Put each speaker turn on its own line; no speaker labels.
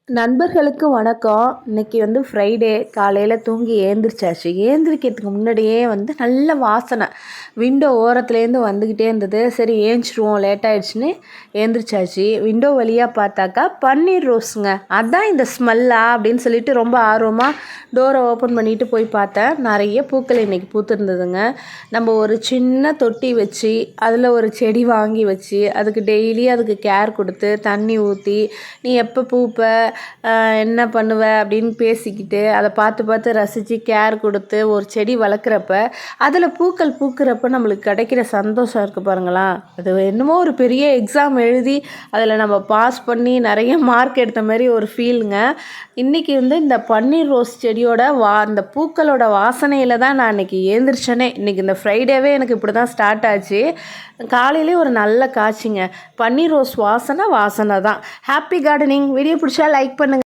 நண்பர்களுக்கு வணக்கம். இன்னைக்கு ஃப்ரைடே காலையில் தூங்கி ஏந்திரிச்சாச்சு. ஏந்திரிக்கிறதுக்கு முன்னாடியே நல்ல வாசனை விண்டோ ஓரத்துலேருந்து வந்துக்கிட்டே இருந்தது. சரி ஏந்திரிச்சிருவோம், லேட் ஆகிடுச்சின்னு ஏந்திரிச்சாச்சு. விண்டோ வழியாக பார்த்தாக்கா பன்னீர் ரோஸுங்க. அதான் இந்த ஸ்மெல்லா அப்படின்னு சொல்லிட்டு ரொம்ப ஆர்வமாக டோரை ஓப்பன் பண்ணிட்டு போய் பார்த்தேன். நிறைய பூக்கள் இன்றைக்கி பூத்துருந்ததுங்க. நம்ம ஒரு சின்ன தொட்டி வச்சு அதில் ஒரு செடி வாங்கி வச்சு அதுக்கு டெய்லி அதுக்கு கேர் கொடுத்து தண்ணி ஊற்றி நீ எப்போ பூப்ப என்ன பண்ணுவ அப்படின்னு பேசிக்கிட்டு அதை பார்த்து பார்த்து ரசித்து கேர் கொடுத்து ஒரு செடி வளர்க்குறப்ப அதில் பூக்கள் பூக்கிறப்ப நம்மளுக்கு கிடைக்கிற சந்தோஷம் இருக்குது பாருங்களா. அது என்னமோ ஒரு பெரிய எக்ஸாம் எழுதி அதில் நம்ம பாஸ் பண்ணி நிறைய மார்க் எடுத்த மாதிரி ஒரு ஃபீலுங்க. இன்றைக்கி இந்த பன்னீர் ரோஸ் செடியோட அந்த பூக்களோட வாசனையில் தான் நான் இன்றைக்கி ஏந்திரிச்சேனே. இன்றைக்கி இந்த ஃப்ரைடேவே எனக்கு இப்படி தான் ஸ்டார்ட் ஆச்சு. காலையிலே ஒரு நல்ல காட்சிங்க. பன்னீர் ரோஸ் வாசனை தான். Happy gardening. வீடியோ பிடிச்சா லைக் பண்ணுங்கள்.